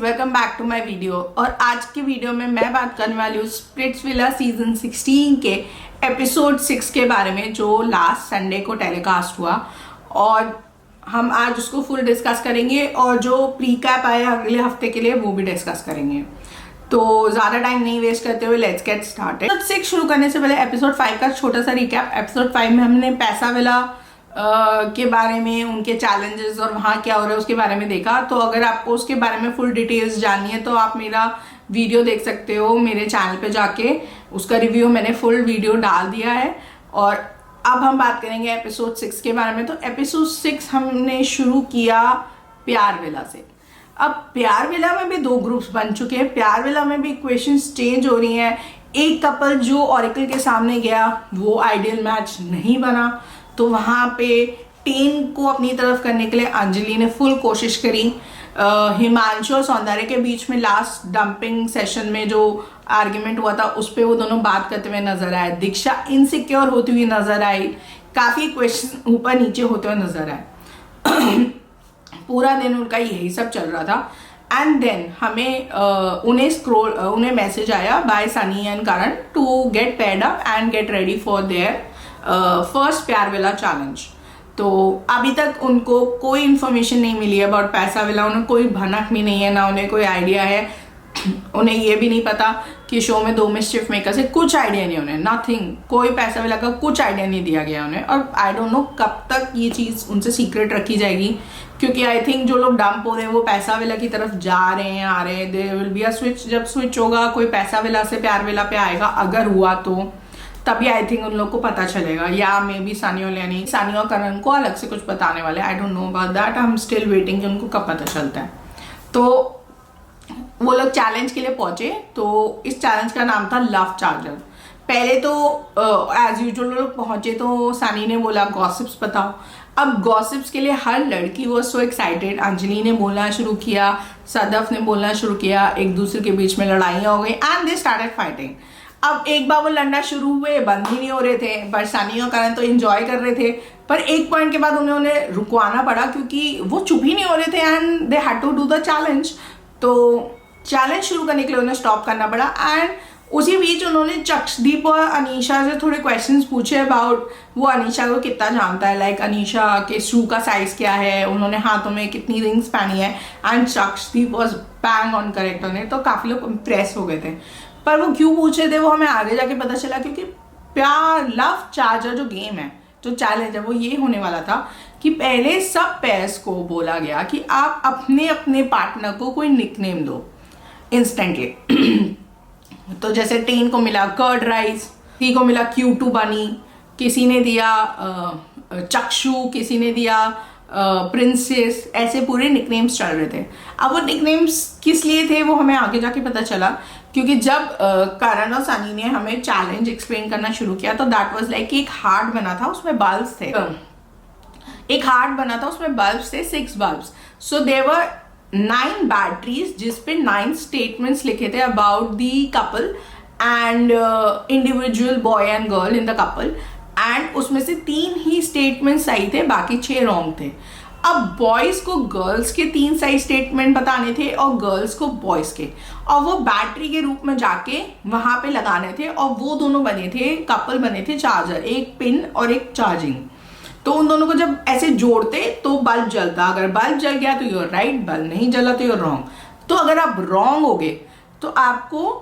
Welcome back to my video. और आज की वीडियो में मैं बात करने वाली हूँ स्प्लिट्सविला सीजन 16 के एपिसोड 6 के बारे में, जो लास्ट संडे को टेलीकास्ट हुआ। और हम आज उसको फुल डिस्कस करेंगे और जो प्री कैप आया अगले हफ्ते के लिए वो भी डिस्कस करेंगे। तो ज़्यादा टाइम नहीं वेस्ट करते हुए लेट्स गेट स्टार्टेड। एपिसोड 6 शुरू करने से पहले एपिसोड 5 का छोटा सा रिकैप। एपिसोड 5 में हमने पैसाविला के बारे में, उनके चैलेंजेस और वहाँ क्या हो रहा है उसके बारे में देखा। तो अगर आपको उसके बारे में फुल डिटेल्स जाननी है तो आप मेरा वीडियो देख सकते हो मेरे चैनल पे जाके। उसका रिव्यू मैंने फुल वीडियो डाल दिया है। और अब हम बात करेंगे एपिसोड 6 के बारे में। तो एपिसोड 6 हमने शुरू किया प्यारविला से। अब प्यारविला में भी 2 ग्रुप्स बन चुके हैं। प्यारविला में भी इक्वेशंस चेंज हो रही हैं। एक कपल जो ऑरेकल के सामने गया वो आइडियल मैच नहीं बना, तो वहाँ पे टेन को अपनी तरफ करने के लिए अंजलि ने फुल कोशिश करी। हिमांशु और सौंदर्य के बीच में लास्ट डंपिंग सेशन में जो आर्ग्यूमेंट हुआ था उस पर वो दोनों बात करते हुए नजर आए। दीक्षा इनसिक्योर होती हुई नजर आई। काफ़ी क्वेश्चन ऊपर नीचे होते हुए नजर आए। पूरा दिन उनका यही सब चल रहा था। एंड देन हमें उन्हें मैसेज आया by Sunny and Karan to get paired up and get ready for their first प्यारविला चैलेंज। तो अभी तक उनको कोई इन्फॉर्मेशन नहीं मिली है अबाउट पैसाविला। उन्हें कोई भनक भी नहीं है, ना उन्हें कोई आइडिया है। उन्हें ये भी नहीं पता कि शो में 2 मिस्चिफ मेकर्स है, कुछ आइडिया नहीं उन्हें, नथिंग। कोई पैसाविला का कुछ आइडिया नहीं दिया गया उन्हें। और आई डोंट नो कब तक ये चीज़ उनसे सीक्रेट रखी जाएगी, क्योंकि आई थिंक जो लोग डंप हो रहे हैं वो पैसाविला की तरफ जा रहे हैं, आ रहे हैं। There will be a switch. जब स्विच होगा कोई पैसाविला से प्यारविला पे आएगा, अगर हुआ तो तभी आई थिंक उन लोग को पता चलेगा। या मे बी सानी और करण को अलग से कुछ बताने वाले। I don't know about that. I am still waiting कि उनको कब पता चलता है। तो वो लोग चैलेंज के लिए पहुंचे। तो इस चैलेंज का नाम था लव चार्जर। पहले तो एज यूजुअल लोग पहुंचे तो सानी ने बोला गॉसिप्स बताओ। अब गॉसिप्स के लिए हर लड़की वो सो एक्साइटेड। अंजलि ने बोलना शुरू किया, सदफ ने बोलना शुरू किया, एक दूसरे के बीच में लड़ाइयाँ हो गई एंड दे स्टार्टेड फाइटिंग। अब एक बार वो लड़ना शुरू हुए, बंद ही नहीं हो रहे थे। पर सानी और करण तो एंजॉय कर रहे थे, पर एक पॉइंट के बाद उन्हें रुकवाना पड़ा क्योंकि वो चुप ही नहीं हो रहे थे and they had to do the challenge. तो चैलेंज शुरू करने के लिए उन्हें स्टॉप करना पड़ा। एंड उसी बीच उन्होंने चक्षदीप और अनीशा से थोड़े क्वेश्चंस पूछे अबाउट वो अनीशा को कितना जानता है, लाइक अनीशा के शू का साइज क्या है, उन्होंने हाथों में कितनी रिंग्स पहनी है। And Chakshdeep was bang on correct उन्हें। तो काफ़ी लोग इम्प्रेस हो गए थे। पर वो क्यों पूछे थे वो हमें आगे जाके पता चला, क्योंकि प्यार लव चार्जर जो गेम है, जो चैलेंज है, वो ये होने वाला था कि पहले सब पेयर्स को बोला गया कि आप अपने अपने पार्टनर को कोई निकनेम दो इंस्टेंटली। तो जैसे टेन को मिला कर्ड राइस, किसी को मिला क्यूटू बनी, किसी ने दिया चक्षु, किसी ने दिया प्रिंसेस। ऐसे पूरे निकनेम्स चल रहे थे। अब वो निकनेम्स किस लिए थे वो हमें आगे जाके पता चला, क्योंकि जब करण और सनी ने हमें चैलेंज एक्सप्लेन करना शुरू किया तो दैट वाज लाइक एक हार्ट बना था, उसमें बल्ब्स थे। एक हार्ट बना था, उसमें बल्ब्स थे, 6 बल्ब्स। सो देवर 9 बैटरीज जिस पे 9 स्टेटमेंट्स लिखे थे about the couple and individual boy and girl in the couple. And उसमें से 3 ही स्टेटमेंट सही थे, बाकी 6 रॉन्ग थे। अब बॉयज को गर्ल्स के 3 सही स्टेटमेंट बताने थे और गर्ल्स को बॉयज के, और वो बैटरी के रूप में जाके वहां पे लगाने थे। और वो दोनों बने थे, कपल बने थे चार्जर, एक पिन और एक चार्जिंग। तो उन दोनों को जब ऐसे जोड़ते तो बल्ब जलता। अगर बल्ब जल गया तो यूर राइट, बल्ब नहीं जला तो यूर रॉन्ग। तो अगर आप रॉन्ग हो गए तो आपको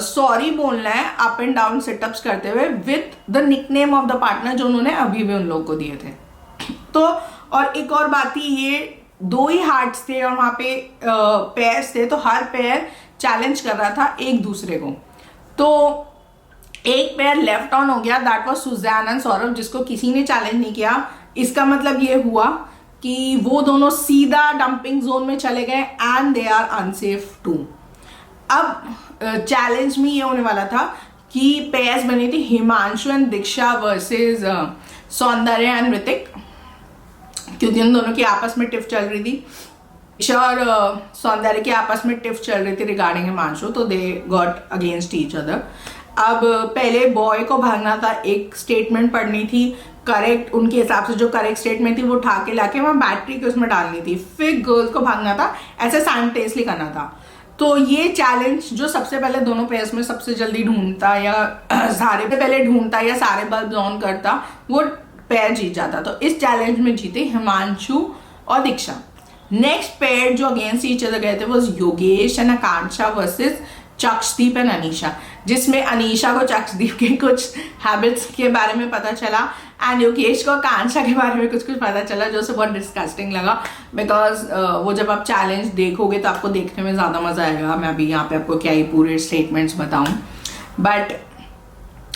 सॉरी बोलना है अप एंड डाउन सेटअप्स करते हुए with the nickname of the partner जो उन्होंने अभी भी उन लोगों को दिए थे। तो और एक और बात थी, ये 2 ही हार्ट्स थे और वहां पे पेयर्स थे, तो हर पेयर चैलेंज कर रहा था एक दूसरे को। तो एक पेयर लेफ्ट ऑन हो गया, that was Suzanne and Saurabh, जिसको किसी ने चैलेंज नहीं किया। इसका मतलब ये हुआ कि वो दोनों सीधा डंपिंग जोन में चले गए and they are unsafe too. अब चैलेंज में ये होने वाला था कि पेयर्स बनी थी Himanshu and Diksha versus Saundarya and Ritik, क्योंकि उन दोनों की आपस में टिफ चल रही थी। दीक्षा और सौंदर्य की आपस में टिफ चल रही थी रिगार्डिंग हिमांशु, तो they got against each other. अब पहले बॉय को भागना था, एक स्टेटमेंट पढ़नी थी, करेक्ट उनके हिसाब से जो करेक्ट स्टेटमेंट थी वो उठा के लाके वहाँ बैटरी के उसमें डालनी थी, फिर गर्ल्स को भागना था, ऐसे साइमल्टेनियसली करना था। तो ये चैलेंज जो सबसे पहले दोनों पेयर्स में सबसे जल्दी ढूंढता या सारे पे पहले ढूंढता या सारे बल्ब ऑन करता, वो पेयर जीत जाता। तो इस चैलेंज में जीते हिमांशु और दीक्षा। नेक्स्ट पेयर जो अगेंस्ट ईच अदर गए थे वो Yogesh and Akanksha versus Chakshdeep and Anisha, जिसमें अनीशा को चक्षदीप के कुछ हैबिट्स के बारे में पता चला एंड योगेश को आकांक्षा के बारे में कुछ कुछ पता चला, जो से बहुत डिस्कस्टिंग लगा। बिकॉज वो जब आप चैलेंज देखोगे तो आपको देखने में ज़्यादा मज़ा आएगा। मैं अभी यहाँ पे आपको क्या ही पूरे स्टेटमेंट्स बताऊँ, बट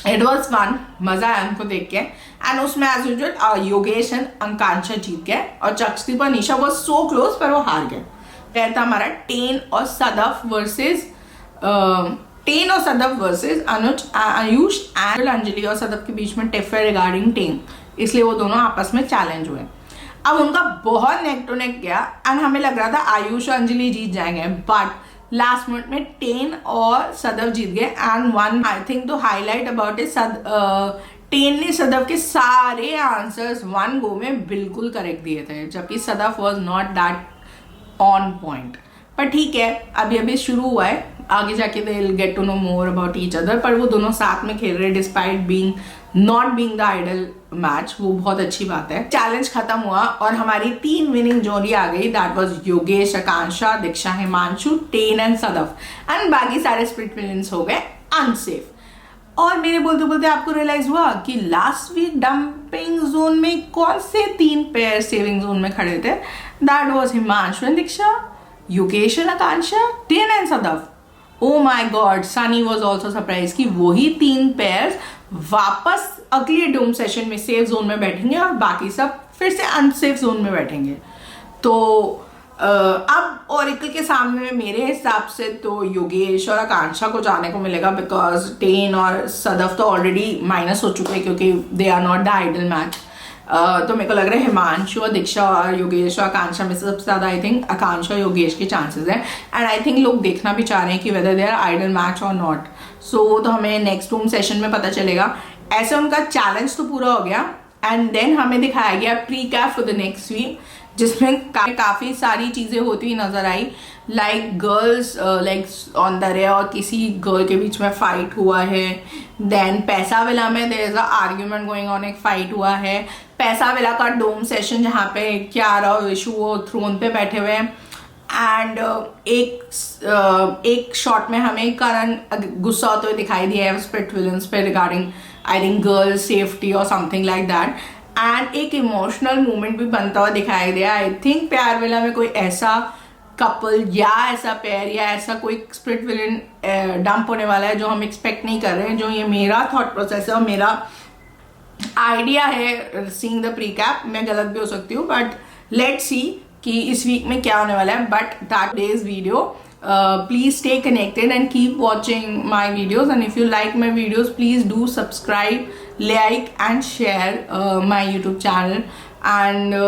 इट वॉज फन, मज़ा आया उनको देख के। एंड उसमें एज यूजुअल योगेश एंड आकांक्षा जीत गए और चक्षदीप और अनीशा वॉज सो क्लोज पर वो हार गए। रहता हमारा टेन और सदफ वर्सेस आयुष एंड अंजलि और सदफ के बीच में टिफ है रिगार्डिंग टेन, इसलिए वो दोनों आपस में चैलेंज हुए। अब उनका बहुत नेक टू नेक गया एंड हमें लग रहा था आयुष और अंजलि जीत जाएंगे, बट लास्ट मिनट में टेन और सदफ जीत गए। And one I think to highlight about it, Tayne ने सदफ के सारे आंसर्स वन गो में बिल्कुल करेक्ट दिए थे, जबकि Sadaf was not that on point. पर ठीक है, अभी अभी शुरू हुआ है, आगे जाके they will get to know more about each other. पर वो दोनों साथ में खेल रहे despite being not being the ideal match, वो बहुत अच्छी बात है। चैलेंज खत्म हुआ और हमारी 3 विनिंग जोड़ी आ गई, that was Yogesh, Akanksha, Diksha, Himanshu, ten and Sadaf. And बाकी सारे स्प्लिट विलियंस हो गए अनसेफ। और मेरे बोलते बोलते आपको रियलाइज हुआ कि लास्ट वीक डंपिंग जोन में कौन से 3 पेयर सेविंग जोन में खड़े थे, that was Himanshu and Diksha, Yogesh and Akanksha, ten and Sadaf. Oh my god, Sunny was also surprise कि वही 3 पेयर्स वापस अगले डूम सेशन में सेफ जोन में बैठेंगे और बाकी सब फिर से अनसेफ जोन में बैठेंगे। तो अब ओरेकल के सामने मेरे हिसाब से तो योगेश और आकांक्षा को जाने को मिलेगा, बिकॉज टेन और सदफ तो ऑलरेडी माइनस हो चुके हैं क्योंकि they are not the ideal match. तो मेरे को लग रहा है हिमांशु और दीक्षा और योगेश और आकांक्षा में से सबसे ज़्यादा आई थिंक आकांक्षा और योगेश के चांसेस हैं। एंड आई थिंक लोग देखना भी चाह रहे हैं कि whether they are ideal match और नॉट। सो वो तो हमें नेक्स्ट रूम सेशन में पता चलेगा। ऐसे उनका चैलेंज तो पूरा हो गया एंड देन हमें दिखाया गया precap for the next week, जिसमें काफ़ी सारी चीज़ें होती नजर आई, लाइक गर्ल्स लाइक सौंदर्य और किसी गर्ल के बीच में फाइट हुआ है। देन पैसा विला में there is a argument going on, एक फाइट हुआ है। पैसा विला का डोम सेशन जहाँ पे कियारा और विशु वो थ्रोन पे बैठे हुए हैं एंड एक शॉट में हमें करण गुस्सा होते हुए दिखाई दिया है स्प्लिट विलन्स पे regarding I think girls safety और समथिंग लाइक दैट। एंड एक इमोशनल मोमेंट भी बनता हुआ दिखाई दिया। आई थिंक प्यार विला में कोई ऐसा कपल या ऐसा पेयर या ऐसा कोई स्प्लिट विलन डंप होने वाला है जो हम एक्सपेक्ट नहीं कर रहे हैं, जो ये मेरा थॉट प्रोसेस है और मेरा आइडिया है सीइंग द प्री कैप। मैं गलत भी हो सकती हूँ, बट लेट्स सी कि इस वीक में क्या होने वाला है। But that days video, please stay connected and keep watching my videos, and if you like my videos please do subscribe, like and share my YouTube channel, and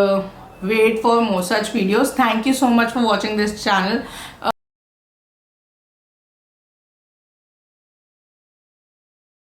wait for more such videos. Thank you so much for watching this channel.